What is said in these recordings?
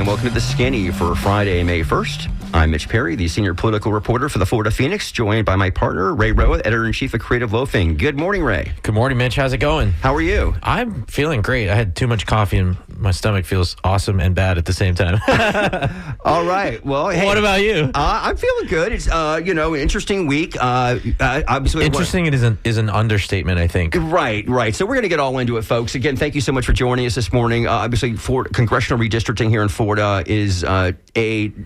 and welcome to The Skinny for Friday, May 1st. I'm Mitch Perry, the senior political reporter for the Florida Phoenix, joined by my partner, Ray Roa, editor-in-chief of Creative Loafing. Good morning, Ray. Good morning, Mitch. How's it going? How are you? I'm feeling great. I had too much coffee and my stomach feels awesome and bad at the same time. All right. Well, hey. What about you? I'm feeling good. It's, an interesting week. Obviously, interesting is an understatement, I think. Right. So we're going to get all into it, folks. Again, thank you so much for joining us this morning. Obviously, congressional redistricting here in Florida is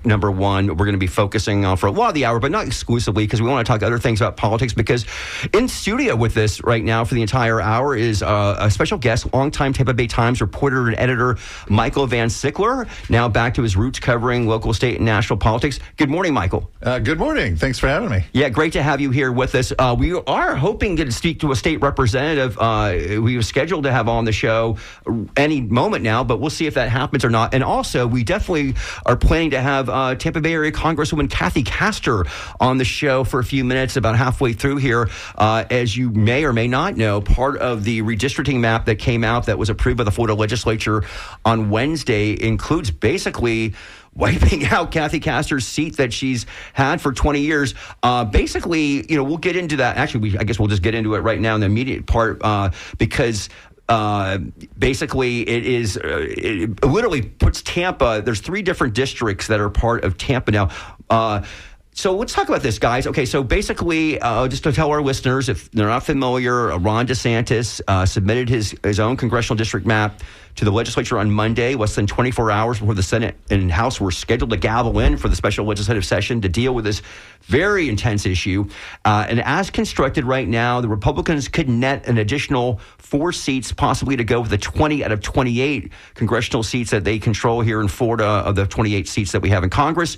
number one. We're going to be focusing on for a lot of the hour, but not exclusively, because we want to talk other things about politics. Because in studio with us right now for the entire hour is a special guest, longtime Tampa Bay Times reporter and editor Michael Van Sickler, now back to his roots covering local, state, and national politics. Good morning, Michael. Good morning. Thanks for having me. Yeah, great to have you here with us. We are hoping to speak to a state representative. We were scheduled to have on the show any moment now, but we'll see if that happens or not. And also, we definitely are planning to have Tampa Bay area Congresswoman Kathy Castor on the show for a few minutes, about halfway through here. As you may or may not know, part of the redistricting map that came out that was approved by the Florida legislature on Wednesday includes basically wiping out Kathy Castor's seat that she's had for 20 years. Basically, we'll get into that. Actually, I guess we'll just get into it right now in the immediate part because basically it literally puts Tampa, there's 3 different districts that are part of Tampa now. So let's talk about this, guys. Okay, so basically, just to tell our listeners, if they're not familiar, Ron DeSantis submitted his own congressional district map to the legislature on Monday, less than 24 hours before the Senate and House were scheduled to gavel in for the special legislative session to deal with this very intense issue. And as constructed right now, the Republicans could net an additional 4 seats, possibly to go with the 20 out of 28 congressional seats that they control here in Florida, of the 28 seats that we have in Congress.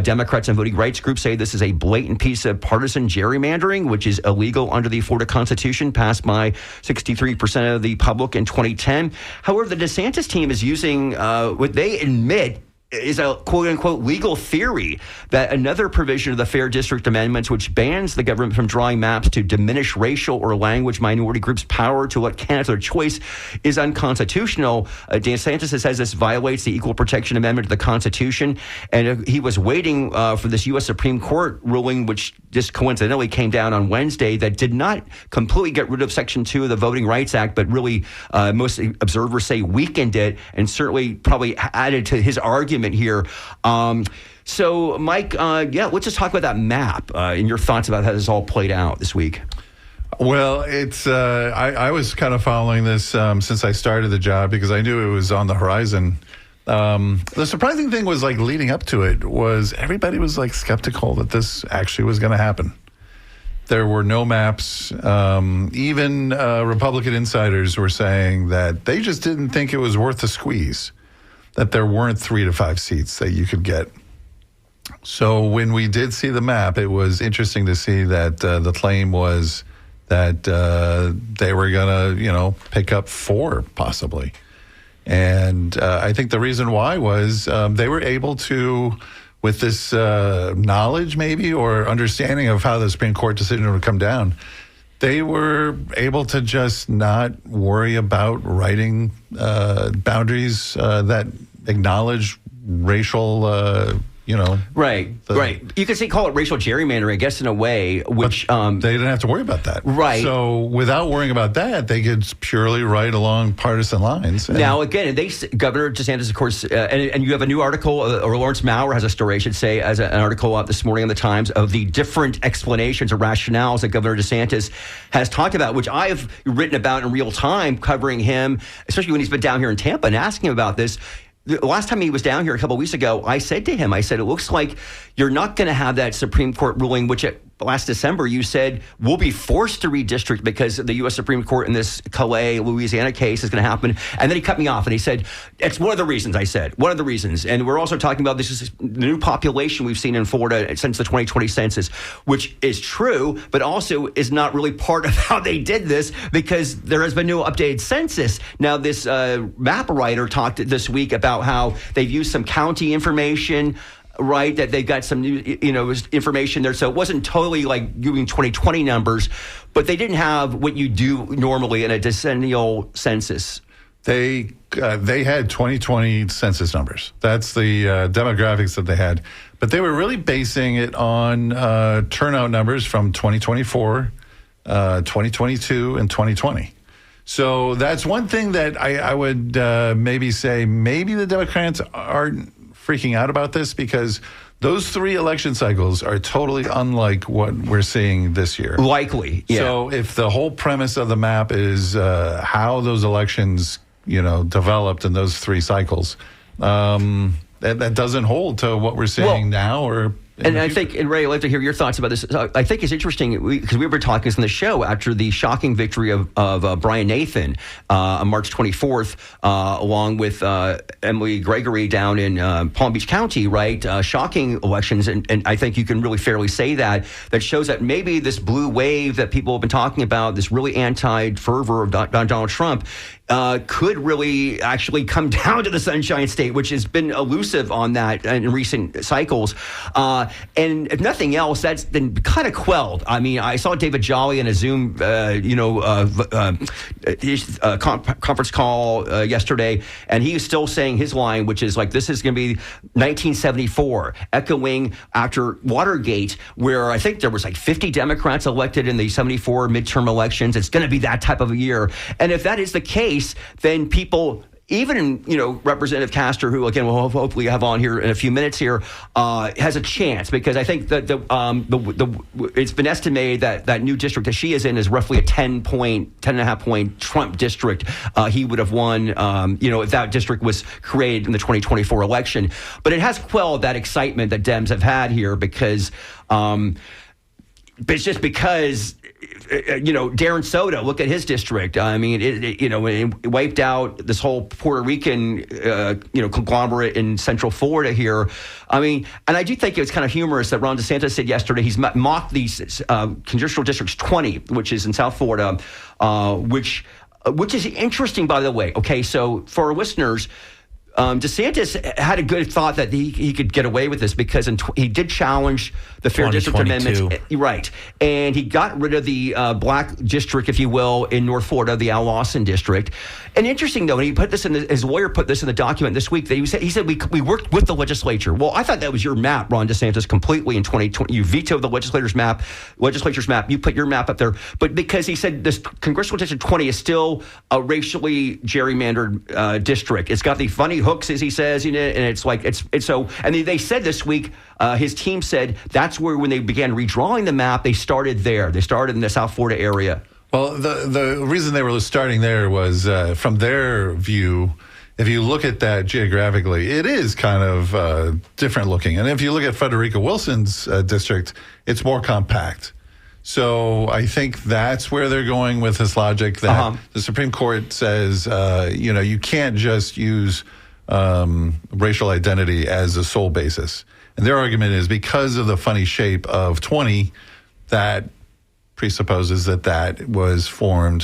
Democrats and voting rights groups say this is a blatant piece of partisan gerrymandering, which is illegal under the Florida Constitution, passed by 63% of the public in 2010. However, the DeSantis team is using what they admit is a quote-unquote legal theory that another provision of the Fair District Amendments, which bans the government from drawing maps to diminish racial or language minority groups' power to let candidates their choice, is unconstitutional. DeSantis says this violates the Equal Protection Amendment to the Constitution, and he was waiting for this U.S. Supreme Court ruling, which just coincidentally came down on Wednesday, that did not completely get rid of Section 2 of the Voting Rights Act, but really most observers say weakened it, and certainly probably added to his argument here. So, Mike, let's just talk about that map and your thoughts about how this all played out this week. Well, it's I was kind of following this since I started the job because I knew it was on the horizon. The surprising thing was, leading up to it was everybody was skeptical that this actually was going to happen. There were no maps. Even Republican insiders were saying that they just didn't think it was worth the squeeze, that there weren't 3 to 5 seats that you could get. So when we did see the map, it was interesting to see that the claim was that they were going to, pick up 4 possibly. And I think the reason why was they were able to, with this knowledge maybe or understanding of how the Supreme Court decision would come down, they were able to just not worry about writing boundaries that acknowledge racial, Right. You could call it racial gerrymandering, I guess, in a way, which... they didn't have to worry about that. Right. So without worrying about that, they could purely write along partisan lines. Now, again, Governor DeSantis, of course, and you have a new article, or Lawrence Maurer has a story, I should say, as an article out this morning in the Times of the different explanations or rationales that Governor DeSantis has talked about, which I've written about in real time, covering him, especially when he's been down here in Tampa and asking him about this. The last time he was down here a couple of weeks ago, I said to him, it looks like you're not going to have that Supreme Court ruling, which last December you said we'll be forced to redistrict because the U.S. Supreme Court in this Calais, Louisiana case is going to happen. And then he cut me off and he said, it's one of the reasons, I said. One of the reasons. And we're also talking about this is the new population we've seen in Florida since the 2020 census, which is true, but also is not really part of how they did this because there has been no updated census. Now, this map writer talked this week about how they've used some county information, right, that they've got some new, information there. So it wasn't totally like doing 2020 numbers, but they didn't have what you do normally in a decennial census. They had 2020 census numbers. That's the demographics that they had. But they were really basing it on turnout numbers from 2024, 2022, and 2020. So that's one thing that I would maybe say maybe the Democrats aren't freaking out about this because those 3 election cycles are totally unlike what we're seeing this year. Likely, yeah. So if the whole premise of the map is how those elections, developed in those 3 cycles, that doesn't hold to what we're seeing now or. And I think, and Ray, I'd like to hear your thoughts about this. I think it's interesting because we were talking on the show after the shocking victory of Brian Nathan on March 24th, along with Emily Gregory down in Palm Beach County, right? Shocking elections. And I think you can really fairly say that shows that maybe this blue wave that people have been talking about, this really anti-fervor of Donald Trump, could really actually come down to the Sunshine State, which has been elusive on that in recent cycles. And if nothing else, that's been kind of quelled. I mean, I saw David Jolly in a Zoom, conference call yesterday, and he was still saying his line, which is like, this is going to be 1974, echoing after Watergate, where I think there was like 50 Democrats elected in the 74 midterm elections. It's going to be that type of a year. And if that is the case, then people, even, Representative Castor, who, again, we'll hopefully have on here in a few minutes here, has a chance, because I think that it's been estimated that new district that she is in is roughly a 10.5 point Trump district. He would have won, if that district was created in the 2024 election. But it has quelled that excitement that Dems have had here because it's just because Darren Soto, look at his district. I mean, it wiped out this whole Puerto Rican, conglomerate in Central Florida here. I mean, and I do think it was kind of humorous that Ron DeSantis said yesterday he's mocked these congressional districts 20, which is in South Florida, which is interesting, by the way. Okay, so for our listeners, DeSantis had a good thought that he could get away with this because he did challenge the Fair District Amendment. Right. And he got rid of the black district, if you will, in North Florida, the Al Lawson district. And interesting, though, and he put this his lawyer put this in the document this week, that he said we worked with the legislature. Well, I thought that was your map, Ron DeSantis, completely in 2020. You vetoed the legislature's map. You put your map up there. But because he said this Congressional District 20 is still a racially gerrymandered district. It's got the funny hooks, as he says, and it's like it's so. And they said this week, his team said that's where when they began redrawing the map, they started there. They started in the South Florida area. Well, the reason they were starting there was from their view. If you look at that geographically, it is kind of different looking. And if you look at Frederica Wilson's district, it's more compact. So I think that's where they're going with this logic that the Supreme Court says, you can't just use racial identity as a sole basis. And their argument is because of the funny shape of 20, that presupposes that was formed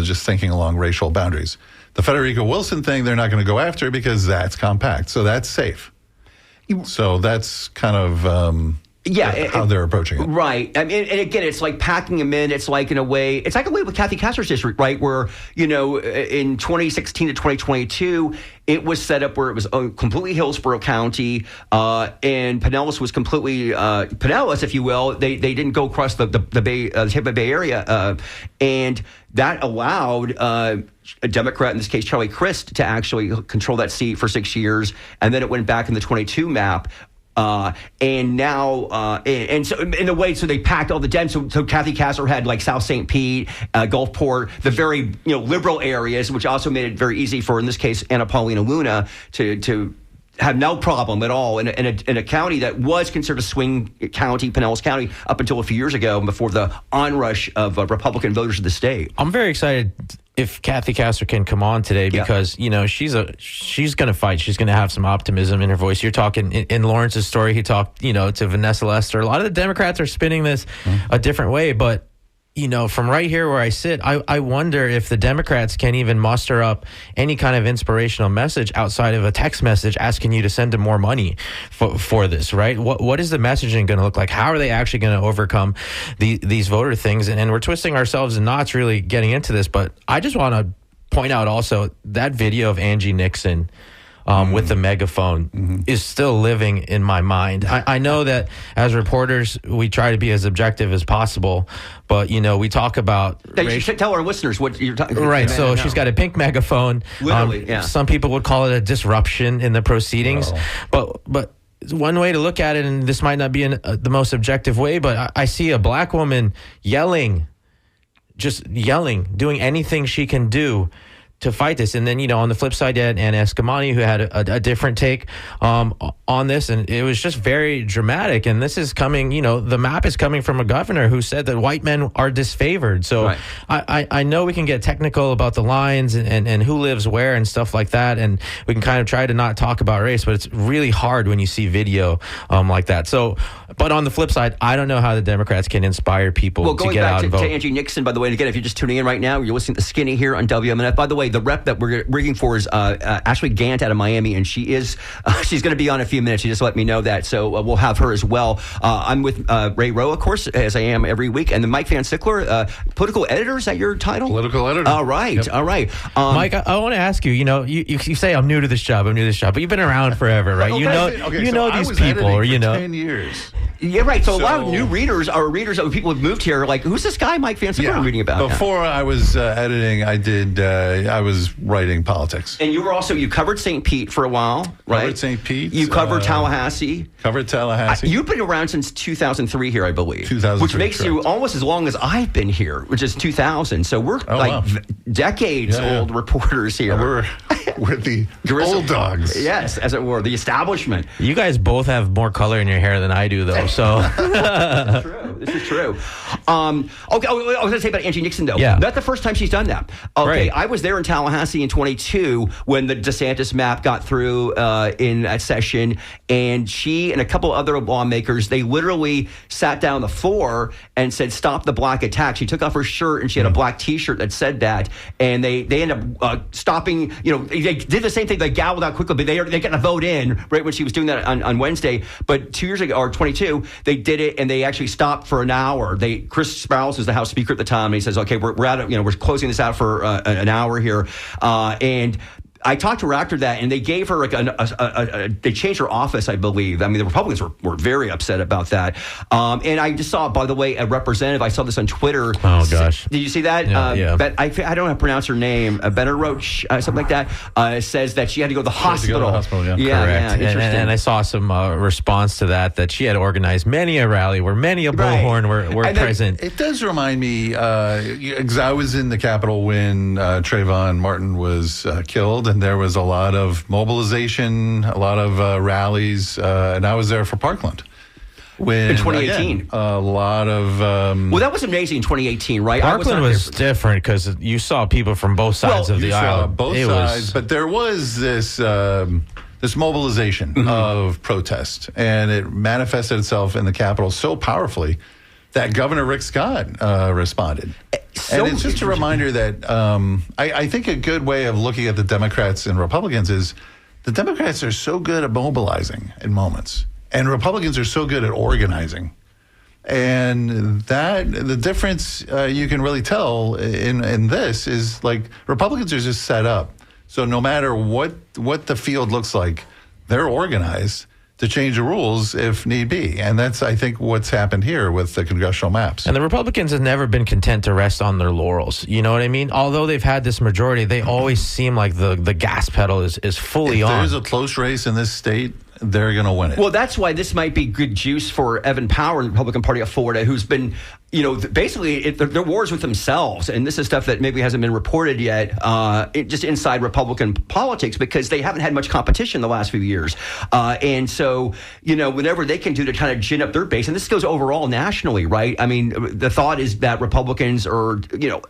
just thinking along racial boundaries. The Frederica Wilson thing, they're not going to go after because that's compact. So that's safe. So that's kind of how they're approaching it. Right. I mean, and again, it's like packing them in. It's like, in a way, it's like a way with Kathy Castor's district, right? Where, in 2016 to 2022, it was set up where it was completely Hillsborough County, and Pinellas was completely Pinellas, if you will. They didn't go across the Tampa Bay area, and that allowed a Democrat, in this case Charlie Crist, to actually control that seat for 6 years, and then it went back in the 22 map. And now, and so in a way, so they packed all the Dems. So Kathy Castor had like South St. Pete, Gulfport, the very liberal areas, which also made it very easy for, in this case, Anna Paulina Luna to have no problem at all in a county that was considered a swing county, Pinellas County, up until a few years ago, before the onrush of Republican voters of the state. I'm very excited if Kathy Castor can come on today because, she's going to fight. She's going to have some optimism in her voice. You're talking in Lawrence's story. He talked, to Vanessa Lester. A lot of the Democrats are spinning this a different way, but from right here where I sit, I wonder if the Democrats can even muster up any kind of inspirational message outside of a text message asking you to send them more money for this, right? What is the messaging going to look like? How are they actually going to overcome these voter things? And we're twisting ourselves in knots really getting into this, but I just want to point out also that video of Angie Nixon with the megaphone is still living in my mind. I know that as reporters, we try to be as objective as possible, but, we talk about... You should tell our listeners what you're talking about. Right, so she's got a pink megaphone. Literally, yeah. Some people would call it a disruption in the proceedings, but one way to look at it, and this might not be the most objective way, but I see a black woman just yelling, doing anything she can do to fight this. And then, on the flip side, you had Anna Eskamani, who had a different take on this, and it was just very dramatic. And this is coming, the map is coming from a governor who said that white men are disfavored. So right. I know we can get technical about the lines and who lives where and stuff like that, and we can kind of try to not talk about race, but it's really hard when you see video like that. So, but on the flip side, I don't know how the Democrats can inspire people to get out and vote. Going back to Angie Nixon, by the way, and again, if you're just tuning in right now, you're listening to Skinny here on WMNF. By the way, the rep that we're rigging for is Ashley Gant out of Miami, and she's going to be on in a few minutes. She just let me know that, so we'll have her as well. I'm with Ray Rowe, of course, as I am every week, and then Mike Van Sickler, political editor. Is that your title? Political editor. All right, Yep. all right. Mike, I want to ask you. You say I'm new to this job, but you've been around forever, right? Okay, you know I these was people, editing or for 10 years. Yeah, right. So a lot of new readers are readers of people who've moved here. Like, who's this guy, Mike Van Sickler, reading about? Before I was editing, I was writing politics. And you covered St. Pete for a while, right? Covered St. Pete. You covered Tallahassee. Covered Tallahassee. You've been around since 2003 here, I believe. 2003, which makes you correct. almost as long as I've been here, which is 2000. So we're wow. decades-old reporters here. We're the old dogs. Yes, as it were, the establishment. You guys both have more color in your hair than I do, though. So This is true. Okay, I was going to say about Angie Nixon, though. Yeah. Not the first time she's done that. Okay, Right. I was there in Tallahassee in 22 when the DeSantis map got through in that session, and she and a couple other lawmakers, they literally sat down on the floor and said, "Stop the black attack." She took off her shirt, and she had a black T-shirt that said that, and they ended up stopping. They did the same thing. They gobbled out quickly, but they got a vote in right when she was doing that on Wednesday. But 2 years ago, or 22, they did it, and they actually stopped for an hour. Chris Sprouse was the House Speaker at the time, and he says, "Okay, we're out of, we're closing this out for an hour here," and I talked to her after that, and they gave her like they changed her office, I believe. I mean, the Republicans were very upset about that. And I just saw, by the way, a representative. I saw this on Twitter. Oh, gosh. Did you see that? Yeah. I don't know how to pronounce her name. Better Roach, something like that. Says that she had to go to the hospital. Correct. Yeah, interesting. And I saw some response to that she had organized many a rally where many a bullhorn were present. It does remind me, because I was in the Capitol when Trayvon Martin was killed, and there was a lot of mobilization, a lot of rallies, and I was there for Parkland. In 2018. Again, a lot of... well, that was amazing in 2018, right? Parkland was different because you saw people from both sides of the aisle. Both sides, but there was this mobilization of protest, and it manifested itself in the Capitol so powerfully that Governor Rick Scott responded. And it's just a reminder that I think a good way of looking at the Democrats and Republicans is the Democrats are so good at mobilizing in moments, and Republicans are so good at organizing. And the difference you can really tell in this is, like, Republicans are just set up. So no matter what the field looks like, they're organized to change the rules if need be. And that's, I think, what's happened here with the congressional maps. And the Republicans have never been content to rest on their laurels. You know what I mean? Although they've had this majority, they always seem like the gas pedal is fully on. If there's a close race in this state, they're going to win it. Well, that's why this might be good juice for Evan Power in the Republican Party of Florida, who's been, basically they're wars with themselves. And this is stuff that maybe hasn't been reported yet, just inside Republican politics, because they haven't had much competition the last few years. And so, whatever they can do to kind of gin up their base, and this goes overall nationally, right? I mean, the thought is that Republicans are,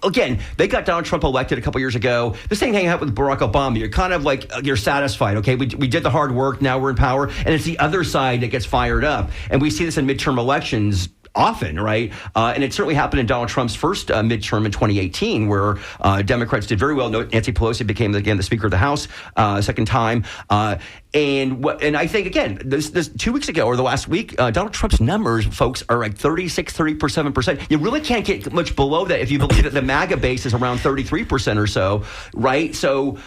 again, they got Donald Trump elected a couple years ago. The same thing happened with Barack Obama. You're kind of like, you're satisfied. Okay, we did the hard work. Now we're in power. And it's the other side that gets fired up. And we see this in midterm elections often, right? And it certainly happened in Donald Trump's first midterm in 2018, where Democrats did very well. Nancy Pelosi became, again, the Speaker of the House second time. And I think, again, this 2 weeks ago or the last week, Donald Trump's numbers, folks, are like 37%. You really can't get much below that if you believe that the MAGA base is around 33% or so, right? So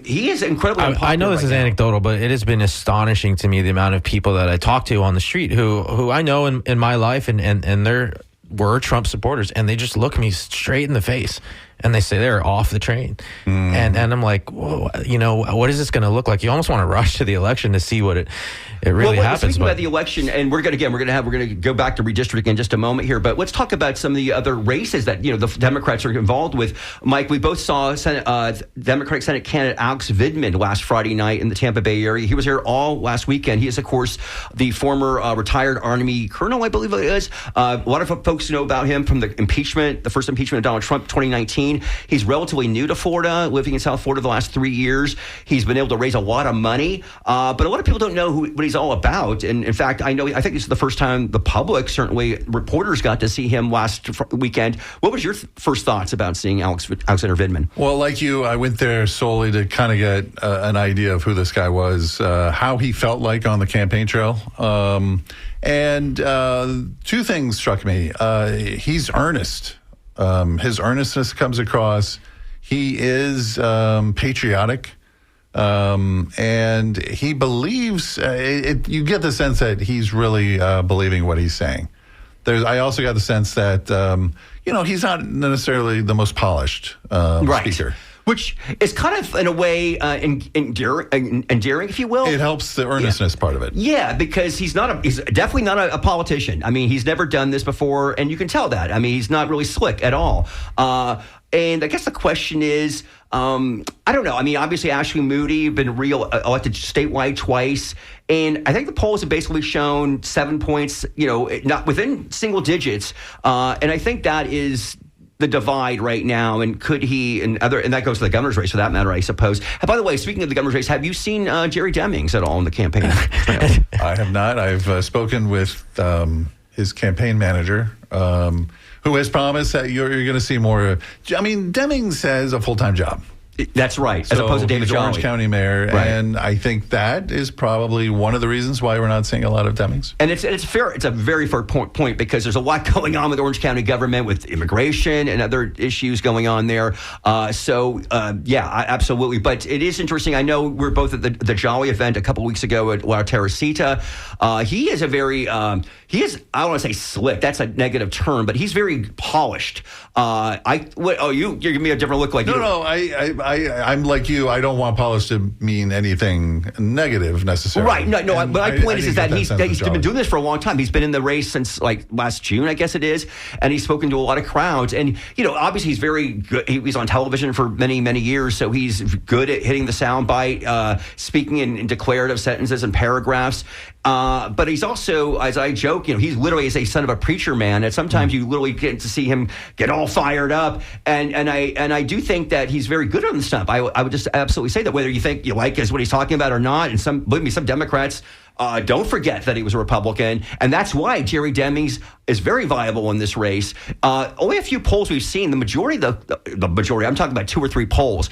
he is incredibly unpopular. I know this is anecdotal, but it has been astonishing to me the amount of people that I talk to on the street who I know in my life and were Trump supporters, and they just look me straight in the face and they say they're off the train. And I'm like, whoa, what is this going to look like? You almost want to rush to the election to see what it really happens. Speaking about the election, and we're going to go back to redistricting in just a moment here, but let's talk about some of the other races that the Democrats are involved with. Mike, we both saw Democratic Senate candidate Alex Vidman last Friday night in the Tampa Bay area. He was here all last weekend. He is, of course, the former retired Army colonel, I believe it is. A lot of folks know about him from the first impeachment of Donald Trump, 2019. He's relatively new to Florida, living in South Florida the last 3 years. He's been able to raise a lot of money, but a lot of people don't know what he's all about. And in fact, I think this is the first time the public, certainly reporters, got to see him last weekend. What was your first thoughts about seeing Alexander Vidman? Well, like you, I went there solely to kind of get an idea of who this guy was, how he felt like on the campaign trail. And two things struck me. He's earnest. His earnestness comes across. He is patriotic, and he believes. You get the sense that he's really believing what he's saying. I also got the sense that he's not necessarily the most polished speaker. Which is kind of, in a way, endearing, if you will. It helps the earnestness part of it. Yeah, because he's definitely not a politician. I mean, he's never done this before, and you can tell that. I mean, he's not really slick at all. And I guess the question is, I don't know. I mean, obviously, Ashley Moody been elected statewide twice. And I think the polls have basically shown 7 points, not within single digits. And I think that is the divide right now, and could he and that goes to the governor's race for that matter, I suppose. And by the way, speaking of the governor's race, have you seen Jerry Demings at all in the campaign? I have not. I've spoken with his campaign manager, who has promised that you're going to see more. I mean, Demings has a full-time job. That's right, as opposed to David Jolly, Orange County mayor, right. And I think that is probably one of the reasons why we're not seeing a lot of Demings. And it's fair. It's a very fair point because there's a lot going on with Orange County government, with immigration and other issues going on there. Absolutely. But it is interesting. I know we were both at the Jolly event a couple weeks ago at La Teresita. He is I don't want to say slick. That's a negative term, but he's very polished. You're giving me a different look. I'm like you. I don't want polish to mean anything negative necessarily. Right. No. But my point is that he's been doing this for a long time. He's been in the race since last June, I guess it is, and he's spoken to a lot of crowds. And obviously he's very good. He's on television for many, many years, so he's good at hitting the soundbite, speaking in declarative sentences and paragraphs. But he's also, as I joke, he literally is a son of a preacher man, and sometimes you literally get to see him get all fired up. And I do think that he's very good on the stump. I would just absolutely say that, whether you think you like what he's talking about or not. And believe me, some Democrats don't forget that he was a Republican, and that's why Jerry Demings is very viable in this race. Only a few polls we've seen. The majority, I'm talking about 2 or 3 polls.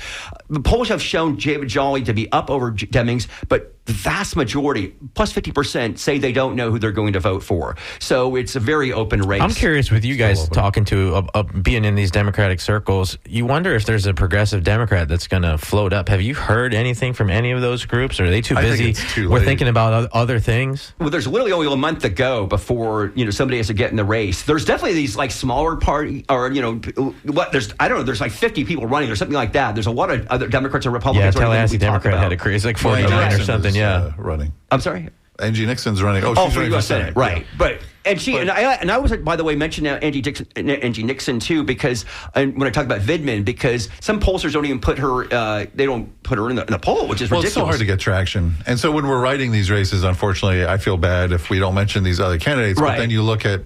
The polls have shown David Jolly to be up over Demings, but the vast majority, plus 50%, say they don't know who they're going to vote for. So it's a very open race. I'm curious, with you guys talking to, being in these Democratic circles, you wonder if there's a progressive Democrat that's going to float up. Have you heard anything from any of those groups? Or are they too busy? I think it's too late. We're thinking about other things. Well, there's literally only a month to go before somebody has to get in the race. There's definitely these smaller party, or there's 50 people running or something like that. There's a lot of other Democrats and Republicans. Yeah, Tallahassee Democrat had a crazy 49 or something. Running. I'm sorry. Angie Nixon's running. She's running for Senate, right? But I was, by the way, mentioning Angie Nixon too, because when I talk about Vidman, because some pollsters don't even put her. They don't put her in the poll, which is ridiculous. It's so hard to get traction, and so when we're writing these races, unfortunately, I feel bad if we don't mention these other candidates. Right. But then you look at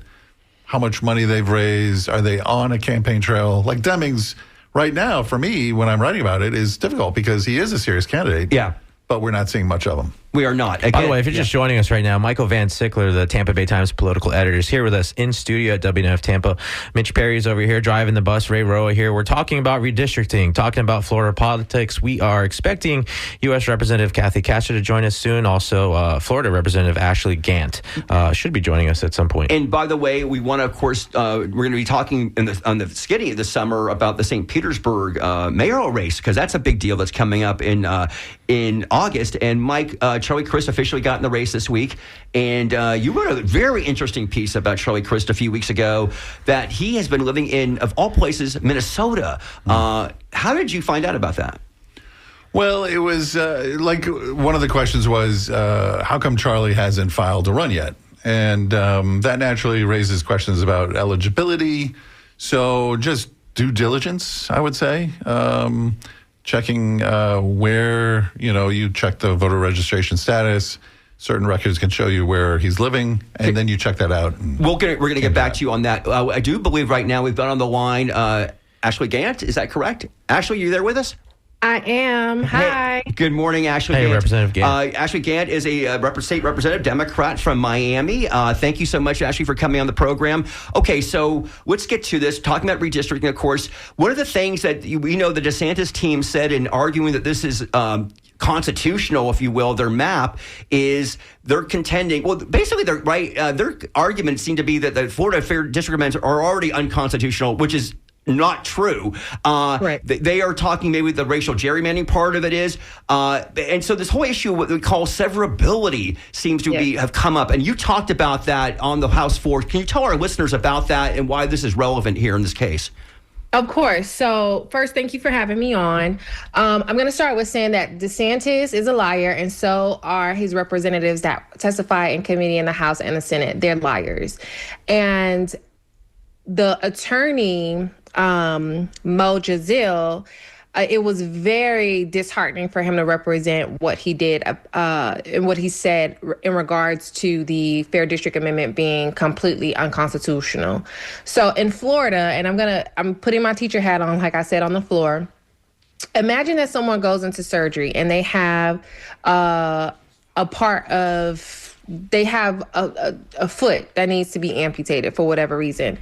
how much money they've raised. Are they on a campaign trail? Like Demings, right now, for me, when I'm writing about it, is difficult because he is a serious candidate. Yeah. But we're not seeing much of him. We are not. Again, By the way, if you're just joining us right now, Michael Van Sickler, the Tampa Bay Times political editor, is here with us in studio at WNF Tampa. Mitch Perry is over here driving the bus. Ray Roa here. We're talking about redistricting, talking about Florida politics. We are expecting U.S. Representative Kathy Castor to join us soon. Also, Florida Representative Ashley Gant should be joining us at some point. And by the way, we want to, of course, we're going to be talking on the skinny this summer about the St. Petersburg mayoral race, because that's a big deal that's coming up in August. And Mike, Charlie Crist officially got in the race this week, and you wrote a very interesting piece about Charlie Crist a few weeks ago, that he has been living in, of all places, Minnesota. How did you find out about that? Well, it was like one of the questions was, how come Charlie hasn't filed a run yet? And that naturally raises questions about eligibility. So just due diligence, I would say. Checking where, you check the voter registration status. Certain records can show you where he's living, and then you check that out. We're going to get back to you on that. I do believe right now we've got on the line Ashley Gant. Is that correct? Ashley, you there with us? I am. Hi. Hey, good morning, Ashley Hey, Gant. Representative Gant. Ashley Gant is a state representative, Democrat from Miami. Thank you so much, Ashley, for coming on the program. Okay, so let's get to this. Talking about redistricting, of course, one of the things that we know the DeSantis team said in arguing that this is constitutional, if you will, their map, is they're contending, well, basically they're right. Their arguments seem to be that the Florida Fair District amendments are already unconstitutional, which is not true. Right. They are talking maybe the racial gerrymandering part of it is. And so this whole issue, what we call severability, seems to have come up. And you talked about that on the House floor. Can you tell our listeners about that and why this is relevant here in this case? Of course. So first, thank you for having me on. I'm going to start with saying that DeSantis is a liar, and so are his representatives that testify in committee in the House and the Senate. They're liars. And the attorney, Mo Jazil, it was very disheartening for him to represent what he did and what he said in regards to the Fair District Amendment being completely unconstitutional. So in Florida, and I'm putting my teacher hat on, like I said, on the floor. Imagine that someone goes into surgery and they have a foot that needs to be amputated for whatever reason.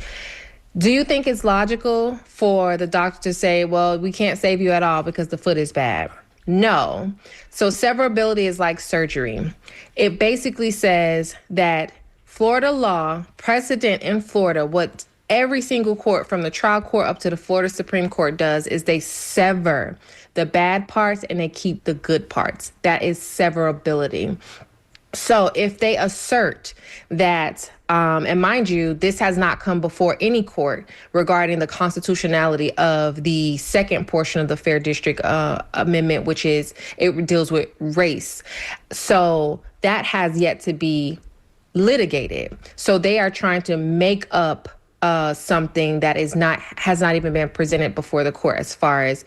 Do you think it's logical for the doctor to say, well, we can't save you at all because the foot is bad? No. So severability is like surgery. It basically says that Florida law, precedent in Florida, what every single court from the trial court up to the Florida Supreme Court does is they sever the bad parts and they keep the good parts. That is severability. So if they assert that, and mind you, this has not come before any court regarding the constitutionality of the second portion of the Fair District Amendment, which is it deals with race. So that has yet to be litigated. So they are trying to make up something that has not even been presented before the court as far as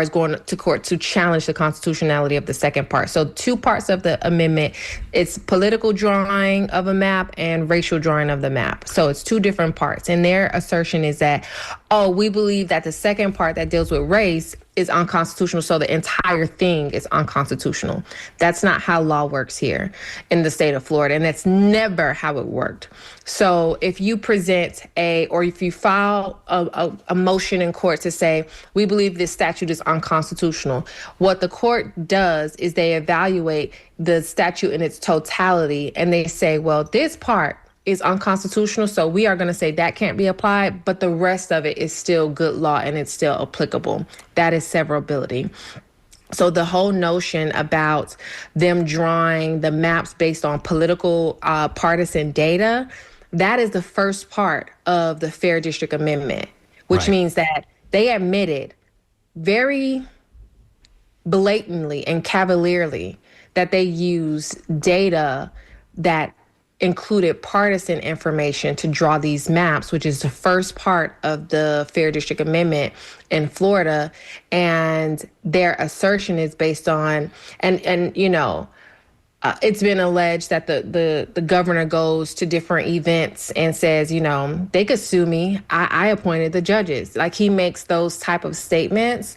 going to court to challenge the constitutionality of the second part. So 2 parts of the amendment, it's political drawing of a map and racial drawing of the map. So it's 2 different parts. And their assertion is that, we believe that the second part that deals with race is unconstitutional, so the entire thing is unconstitutional. That's not how law works here in the state of Florida, and that's never how it worked. So if you present or if you file a motion in court to say, we believe this statute is unconstitutional, what the court does is they evaluate the statute in its totality, and they say, well, this part is unconstitutional, so we are going to say that can't be applied, but the rest of it is still good law and it's still applicable. That is severability. So the whole notion about them drawing the maps based on political partisan data, that is the first part of the Fair District Amendment, which means that they admitted very blatantly and cavalierly that they use data that included partisan information to draw these maps, which is the first part of the Fair District Amendment in Florida. And their assertion is based on, it's been alleged that the governor goes to different events and says, they could sue me. I appointed the judges. Like, he makes those type of statements.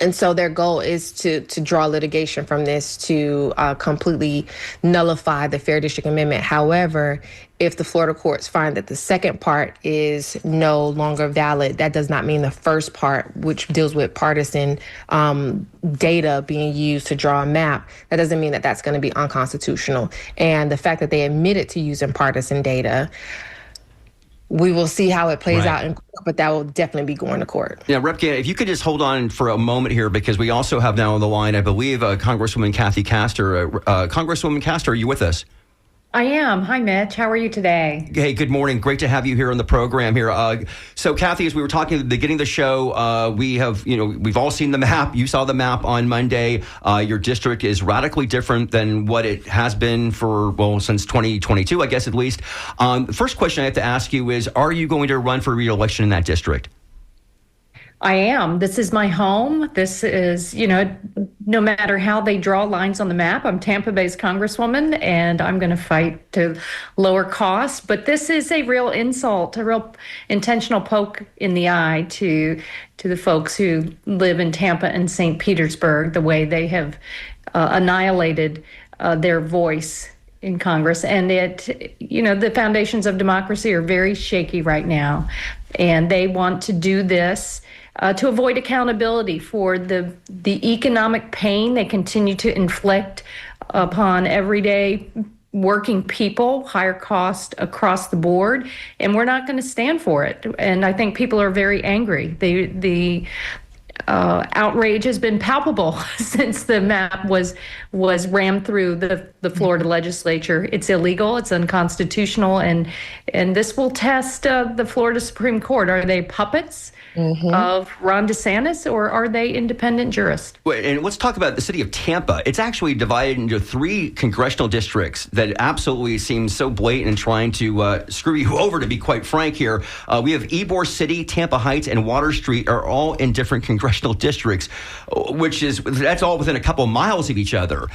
And so their goal is to draw litigation from this to completely nullify the Fair District Amendment. However, if the Florida courts find that the second part is no longer valid, that does not mean the first part, which deals with partisan data being used to draw a map, that doesn't mean that that's going to be unconstitutional. And the fact that they admitted to using partisan data, we will see how it plays out in court, but that will definitely be going to court. Yeah, Rep. Gantt, if you could just hold on for a moment here, because we also have now on the line, I believe, Congresswoman Kathy Castor. Congresswoman Castor, are you with us? I am. Hi, Mitch. How are you today? Hey, good morning. Great to have you here on the program here. So, Kathy, as we were talking at the beginning of the show, we've all seen the map. You saw the map on Monday. Your district is radically different than what it has been since 2022, I guess, at least. The first question I have to ask you is, are you going to run for re-election in that district? I am. This is my home. This is, no matter how they draw lines on the map, I'm Tampa Bay's congresswoman, and I'm going to fight to lower costs. But this is a real insult, a real intentional poke in the eye to the folks who live in Tampa and St. Petersburg, the way they have annihilated their voice in Congress. And the foundations of democracy are very shaky right now, and they want to do this to avoid accountability for the economic pain they continue to inflict upon everyday working people, higher cost across the board, and we're not going to stand for it. And I think people are very angry. The outrage has been palpable since the map was rammed through the Florida legislature. It's illegal, it's unconstitutional, and this will test the Florida Supreme Court. Are they puppets of Ron DeSantis, or are they independent jurists? And let's talk about the city of Tampa. It's actually divided into 3 congressional districts that absolutely seem so blatant and trying to screw you over, to be quite frank here. We have Ybor City, Tampa Heights, and Water Street are all in different congressional districts, that's all within a couple of miles of each other.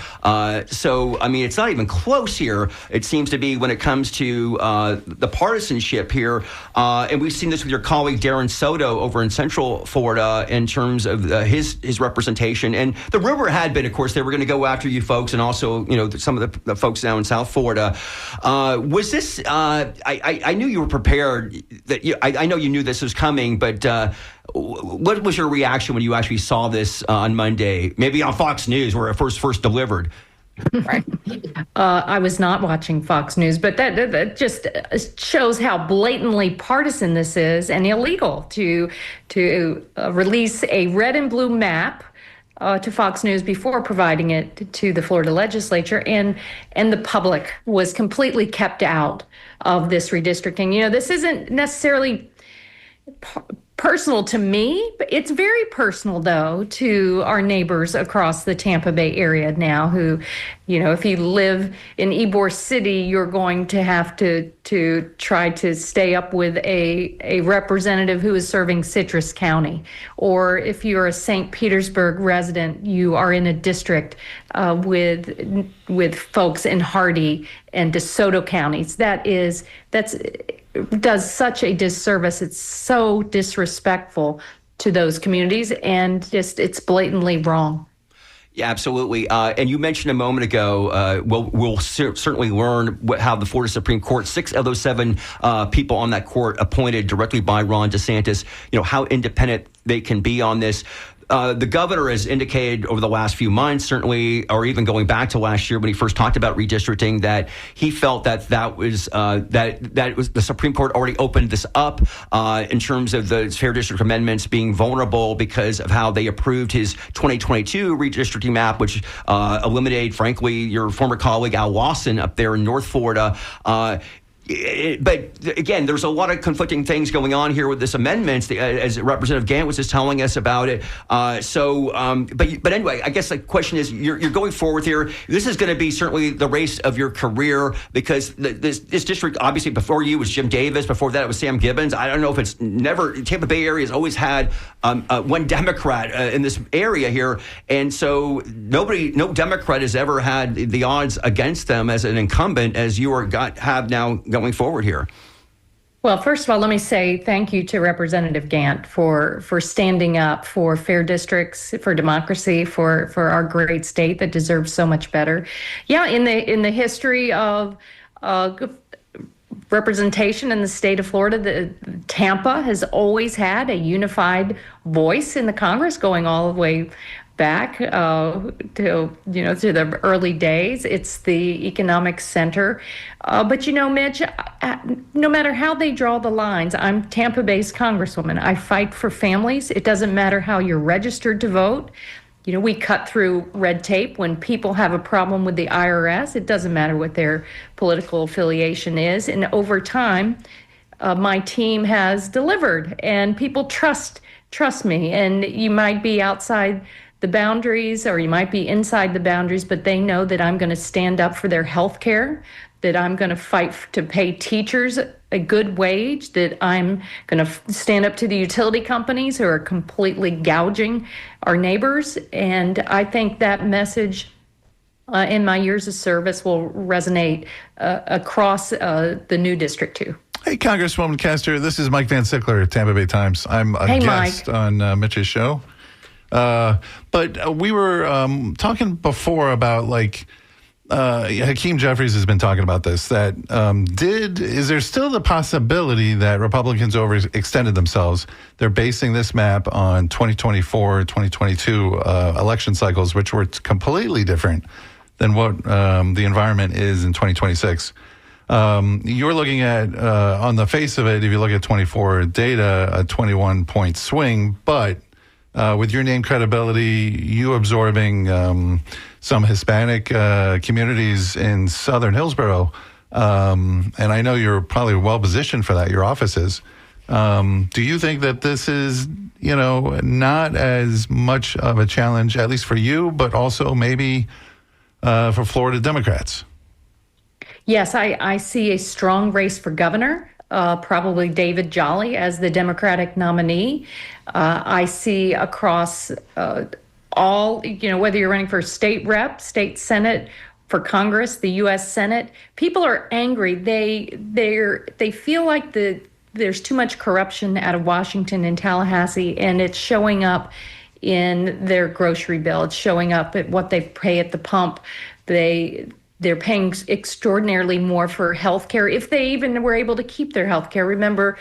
So, I mean, it's not even close here, it seems to be, when it comes to the partisanship here. And we've seen this with your colleague Darren Soto over in Central Florida in terms of his representation. And the rumor had been, of course, they were going to go after you folks, and also, some of the folks down in South Florida. Was this? I knew you were prepared. I know you knew this was coming, but what was your reaction when you actually saw this on Monday? Maybe on Fox News, where it first delivered. Right. I was not watching Fox News, but that just shows how blatantly partisan this is, and illegal to release a red and blue map to Fox News before providing it to the Florida legislature, and the public was completely kept out of this redistricting. This isn't necessarily personal to me, but it's very personal, though, to our neighbors across the Tampa Bay area now who, if you live in Ybor City, you're going to have to try to stay up with a representative who is serving Citrus County. Or if you're a St. Petersburg resident, you are in a district with folks in Hardee and DeSoto counties. That's does such a disservice. It's so disrespectful to those communities, and it's blatantly wrong. Yeah, absolutely. And you mentioned a moment ago, we'll certainly learn how the Florida Supreme Court, 6 of those 7 people on that court appointed directly by Ron DeSantis, how independent they can be on this. The governor has indicated over the last few months, certainly, or even going back to last year when he first talked about redistricting, that he felt that was the Supreme Court already opened this up in terms of the Fair District amendments being vulnerable because of how they approved his 2022 redistricting map, which eliminated, frankly, your former colleague Al Lawson up there in North Florida. But again, there's a lot of conflicting things going on here with this amendment, as Representative Gantt was just telling us about it. But anyway, I guess the question is, you're going forward here. This is going to be certainly the race of your career, because this district, obviously, before you was Jim Davis. Before that, it was Sam Gibbons. I don't know if it's never. Tampa Bay area has always had one Democrat in this area here, and so no Democrat has ever had the odds against them as an incumbent as you have now going forward here. Well, first of all, let me say thank you to Representative Gant for standing up for fair districts, for democracy, for our great state that deserves so much better. Yeah, in the history of representation in the state of Florida, Tampa has always had a unified voice in the Congress, going all the way back to the early days. It's the economic center. But Mitch, no matter how they draw the lines, I'm Tampa-based Congresswoman. I fight for families. It doesn't matter how you're registered to vote. We cut through red tape when people have a problem with the IRS. It doesn't matter what their political affiliation is. And over time, my team has delivered, and people trust me. And you might be outside the boundaries, or you might be inside the boundaries, but they know that I'm going to stand up for their health care, that I'm going to fight to pay teachers a good wage, that I'm going to stand up to the utility companies who are completely gouging our neighbors. And I think that message in my years of service will resonate across the new District 2. Hey, Congresswoman Castor, this is Mike Van Sickler at Tampa Bay Times. I'm a guest on Mitch's show. But we were talking before about Hakeem Jeffries has been talking about this, that is there still the possibility that Republicans overextended themselves? They're basing this map on 2024, 2022 election cycles, which were completely different than what the environment is in 2026. You're looking at, on the face of it, if you look at 24 data, a 21-point swing, but with your name credibility, you absorbing some Hispanic communities in southern Hillsborough, and I know you're probably well positioned for that, your offices. Do you think that this is, not as much of a challenge, at least for you, but also maybe for Florida Democrats? Yes, I see a strong race for governor. Probably David Jolly as the Democratic nominee. I see across all, whether you're running for state rep, state senate, for Congress, the U.S. Senate, people are angry. They feel like there's too much corruption out of Washington and Tallahassee, and it's showing up in their grocery bill. It's showing up at what they pay at the pump. They're paying extraordinarily more for health care, if they even were able to keep their health care. Remember,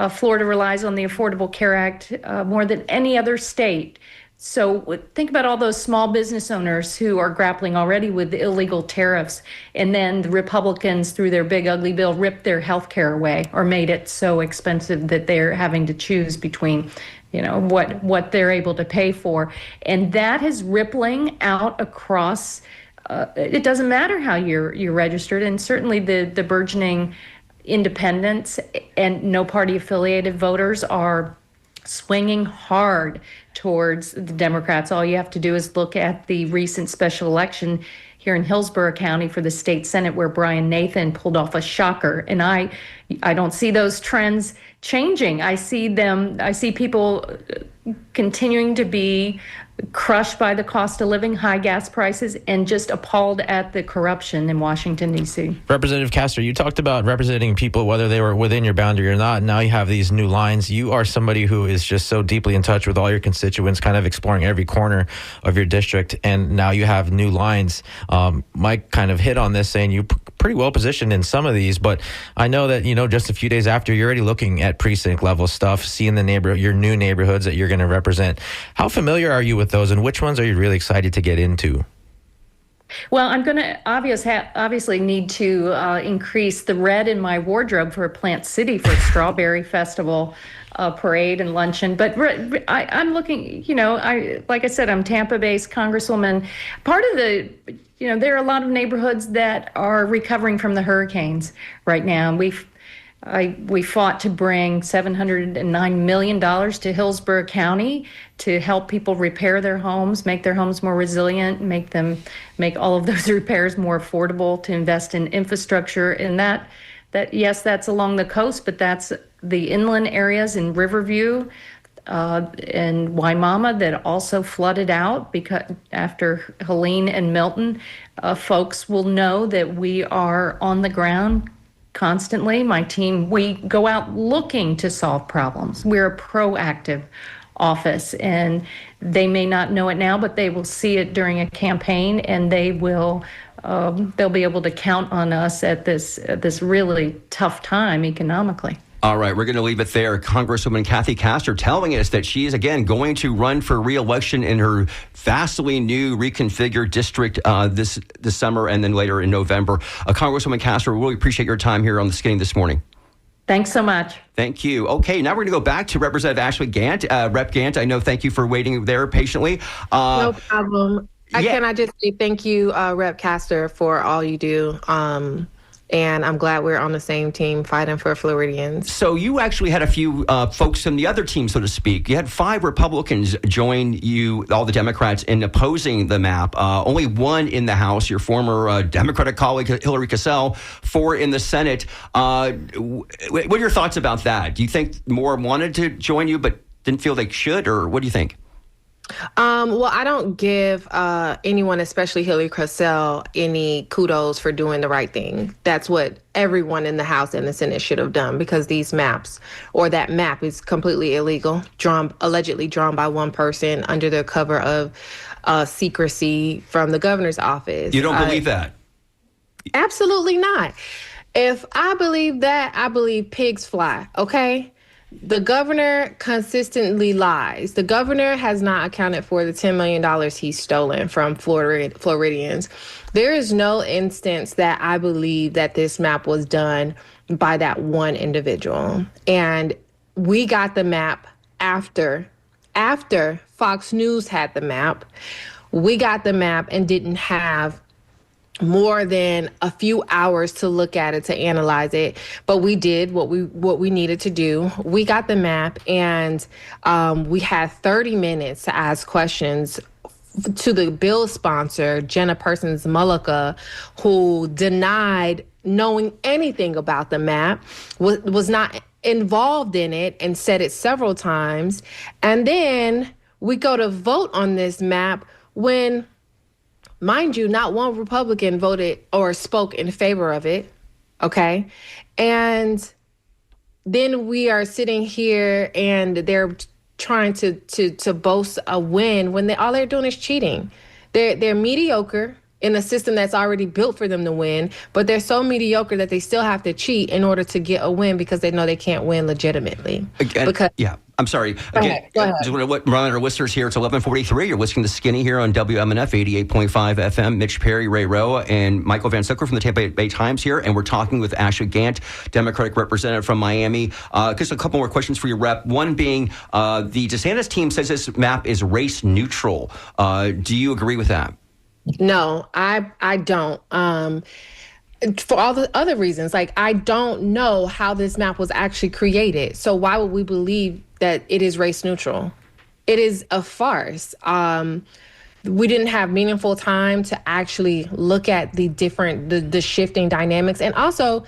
Florida relies on the Affordable Care Act more than any other state. So think about all those small business owners who are grappling already with the illegal tariffs, and then the Republicans, through their big ugly bill, ripped their health care away or made it so expensive that they're having to choose between what they're able to pay for. And that is rippling out across. It doesn't matter how you're registered, and certainly the burgeoning independents and no party affiliated voters are swinging hard towards the Democrats. All you have to do is look at the recent special election here in Hillsborough County for the state Senate, where Brian Nathan pulled off a shocker. And I don't see those trends changing. I see people continuing to be crushed by the cost of living, high gas prices, and just appalled at the corruption in Washington, D.C. Representative Castor, you talked about representing people, whether they were within your boundary or not. Now you have these new lines. You are somebody who is just so deeply in touch with all your constituents, kind of exploring every corner of your district. And now you have new lines. Mike kind of hit on this, saying you pretty well positioned in some of these, but I know that, just a few days after, you're already looking at precinct level stuff, seeing your new neighborhoods that you're going to represent. How familiar are you with those, and which ones are you really excited to get into? Well, I'm going to obviously need to increase the red in my wardrobe for Plant City for Strawberry Festival parade and luncheon. But I'm looking, like I said, I'm Tampa-based Congresswoman. Part of there are a lot of neighborhoods that are recovering from the hurricanes right now. We fought to bring $709 million to Hillsborough County to help people repair their homes, make their homes more resilient, make all of those repairs more affordable, to invest in infrastructure. And that yes, that's along the coast, but that's the inland areas in Riverview and Waimama that also flooded out because after Helene and Milton. Folks will know that we are on the ground constantly. My team, we go out looking to solve problems. We're a proactive office, and they may not know it now, but they will see it during a campaign, and they'll be able to count on us at this really tough time economically. All right, we're going to leave it there. Congresswoman Kathy Castor telling us that she is, again, going to run for re-election in her vastly new reconfigured district this summer and then later in November. Congresswoman Castor, we really appreciate your time here on The Skinny this morning. Thanks so much. Thank you. Okay, now we're going to go back to Representative Ashley Gant. Rep Gant, I know, thank you for waiting there patiently. No problem. Can I just say thank you, Rep Castor, for all you do. And I'm glad we're on the same team fighting for Floridians. So you actually had a few folks from the other team, so to speak. You had 5 Republicans join you, all the Democrats, in opposing the map. Only 1 in the House, your former Democratic colleague, Hillary Cassell, 4 in the Senate. What are your thoughts about that? Do you think more wanted to join you but didn't feel they should, or what do you think? Well, I don't give anyone, especially Hillary Cassell, any kudos for doing the right thing. That's what everyone in the House and the Senate should have done, because these maps, or that map, is completely illegal, allegedly drawn by one person under the cover of secrecy from the governor's office. You don't believe that? Absolutely not. If I believe that, I believe pigs fly, okay? The governor consistently lies. The governor has not accounted for the $10 million he's stolen from Floridians. There is no instance that I believe that this map was done by that one individual. And we got the map after Fox News had the map. We got the map and didn't have more than a few hours to look at it, to analyze it, but we did what we needed to do. We got the map, and we had 30 minutes to ask questions to the bill sponsor, Jenna Persons Mullica, who denied knowing anything about the map, was not involved in it, and said it several times. And then we go to vote on this map when, mind you, not one Republican voted or spoke in favor of it, okay? And then we are sitting here and they're trying to boast a win when all they're doing is cheating. They're mediocre in a system that's already built for them to win, but they're so mediocre that they still have to cheat in order to get a win, because they know they can't win legitimately. I'm sorry. Go ahead. Just want to remind our listeners here, it's 11:43. You're listening to Skinny here on WMNF 88.5 FM. Mitch Perry, Ray Roa, and Michael Van Sickler from the Tampa Bay Times here. And we're talking with Ashley Gant, Democratic representative from Miami. Just a couple more questions for you, Rep. One being, the DeSantis team says this map is race neutral. Do you agree with that? No, I don't. For all the other reasons, like, I don't know how this map was actually created. So why would we believe that it is race neutral? It is a farce. We didn't have meaningful time to actually look at the shifting dynamics. And also,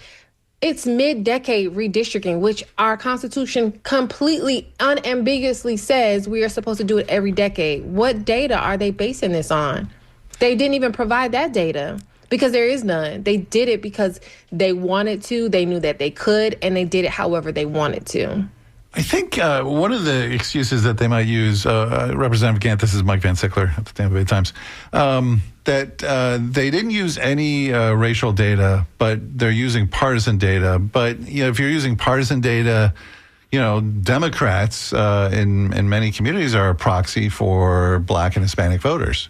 it's mid-decade redistricting, which our Constitution completely unambiguously says we are supposed to do it every decade. What data are they basing this on? They didn't even provide that data, because there is none. They did it because they wanted to, they knew that they could, and they did it however they wanted to. I think one of the excuses that they might use, Representative Gant, this is Mike Van Sickler at the Tampa Bay Times, that they didn't use any racial data, but they're using partisan data. But if you're using partisan data, Democrats in many communities are a proxy for Black and Hispanic voters.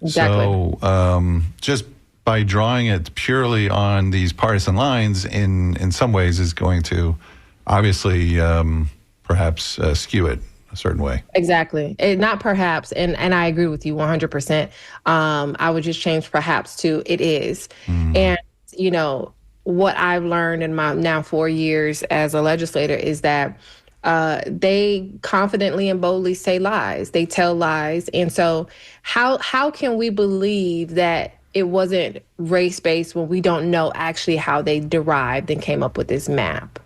Exactly. So just by drawing it purely on these partisan lines, in some ways, is going to obviously perhaps skew it a certain way. Exactly. Not perhaps, and I agree with you 100%. I would just change perhaps to it is. And, what I've learned in my now 4 years as a legislator is that they confidently and boldly say lies. They tell lies. And so how can we believe that it wasn't race-based when we don't know actually how they derived and came up with this map?